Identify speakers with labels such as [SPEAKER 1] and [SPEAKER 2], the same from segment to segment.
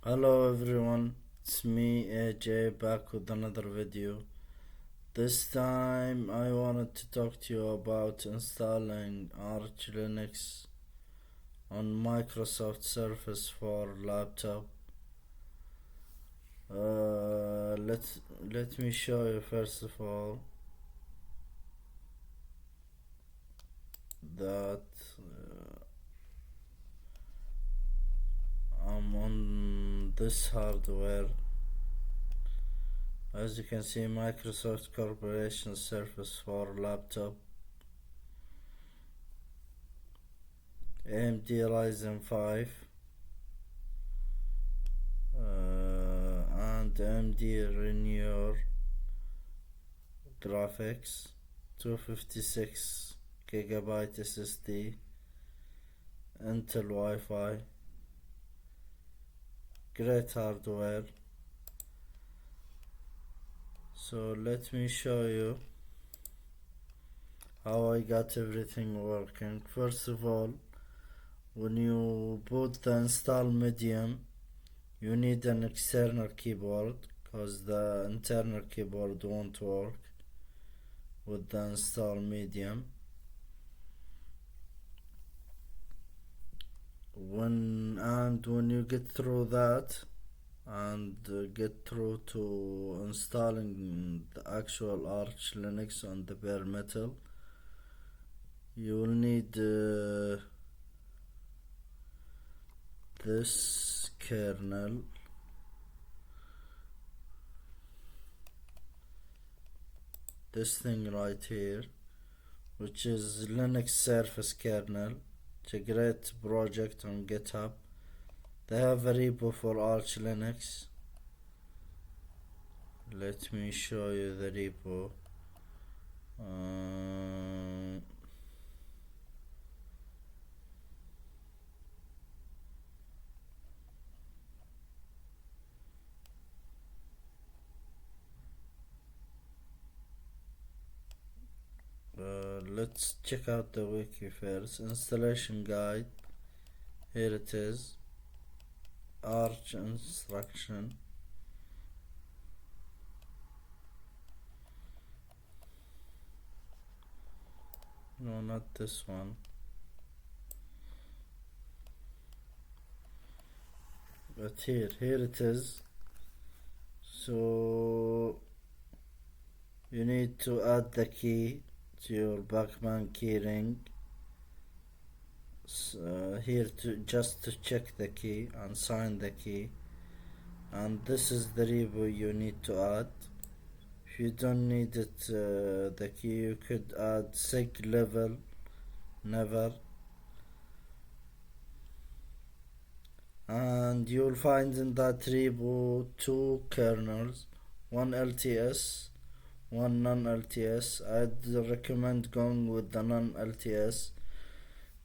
[SPEAKER 1] Hello everyone, it's me AJ back with another video. This time I wanted to talk to you about installing Archlinux on Microsoft Surface for laptop. Let me show you first of all that I'm on this hardware. As you can see, Microsoft Corporation Surface for laptop, AMD Ryzen 5 and AMD Rainier graphics, 256 GB SSD, Intel Wi-Fi, great hardware. So let me show you how I got everything working. First of all, when you boot the install medium, you need an external keyboard because the internal keyboard won't work with the install medium. When you get through that and get through to installing the actual Archlinux on the bare metal, you will need this kernel. This thing right here, which is Linux Surface kernel. It's a great project on GitHub. They have a repo for Archlinux. Let me show you the repo. Let's check out the wiki first. Installation guide. Here it is. Arch instruction. No, not this one. But here it is. So you need to add the key to your Bachmann keyring. Here just to check the key and sign the key, and this is the repo you need to add. If you don't need it, the key, you could add sig level never, and you'll find in that repo two kernels, one LTS, one non-LTS. I'd recommend going with the non-LTS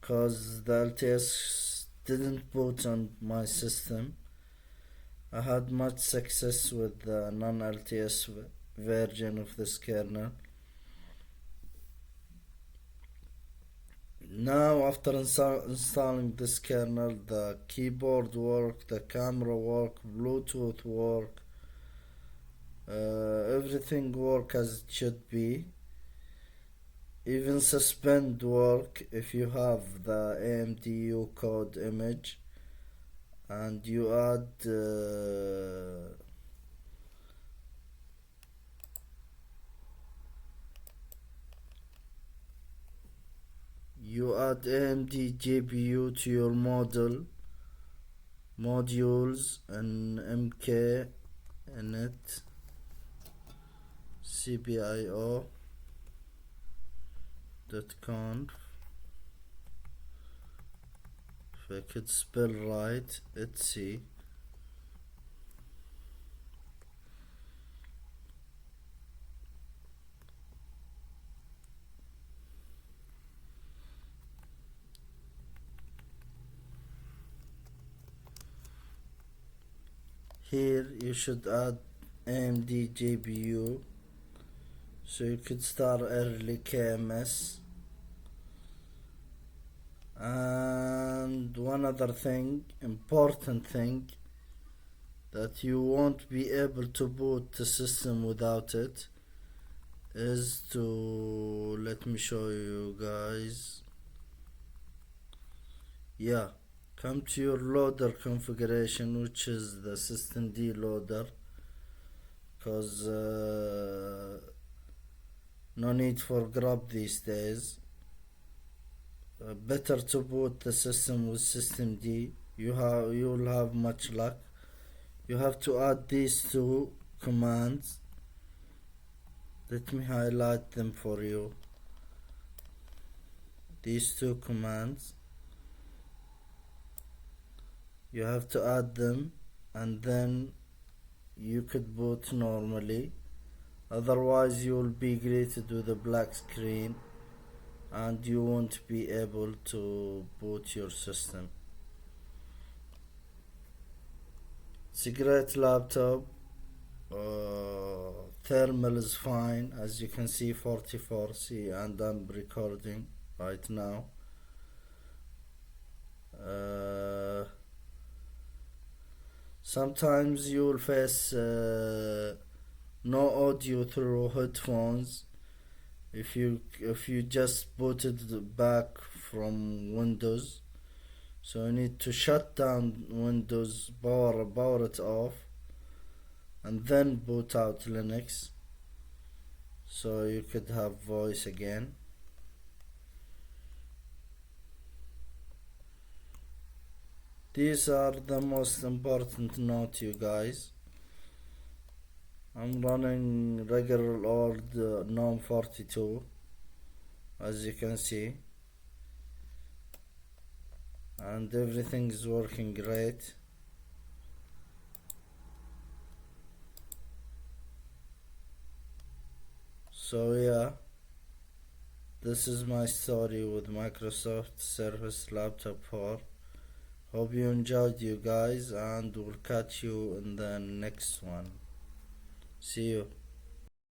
[SPEAKER 1] because the LTS didn't boot on my system. I had much success with the non-LTS version of this kernel. Now after installing this kernel, the keyboard work, the camera work, Bluetooth work, everything work as it should be. Even suspend work if you have the AMD code image and you add AMD GPU to your modules and MK init cpio.conf. If I could spell right, let's see. Here you should add AMD GPU so you could start early KMS. And one other thing, important thing, that you won't be able to boot the system without it is to, let me show you guys. Yeah, come to your loader configuration, which is the systemd loader, because no need for grub these days. Better to boot the system with systemd. You'll have much luck. You have to add these two commands. Let me highlight them for you. These two commands, you have to add them, and then you could boot normally. Otherwise you'll be greeted with a black screen and you won't be able to boot your system. It's a great laptop. Thermal is fine, as you can see, 44C, and I'm recording right now. Sometimes you will face no audio through headphones if you just booted back from Windows. So you need to shut down Windows, power it off, and then boot out Linux so you could have voice again. These are the most important note, you guys. I'm running regular old GNOME 42, as you can see, and everything is working great. So yeah, this is my story with Microsoft Surface Laptop 4. Hope you enjoyed, you guys, and we'll catch you in the next one. See you.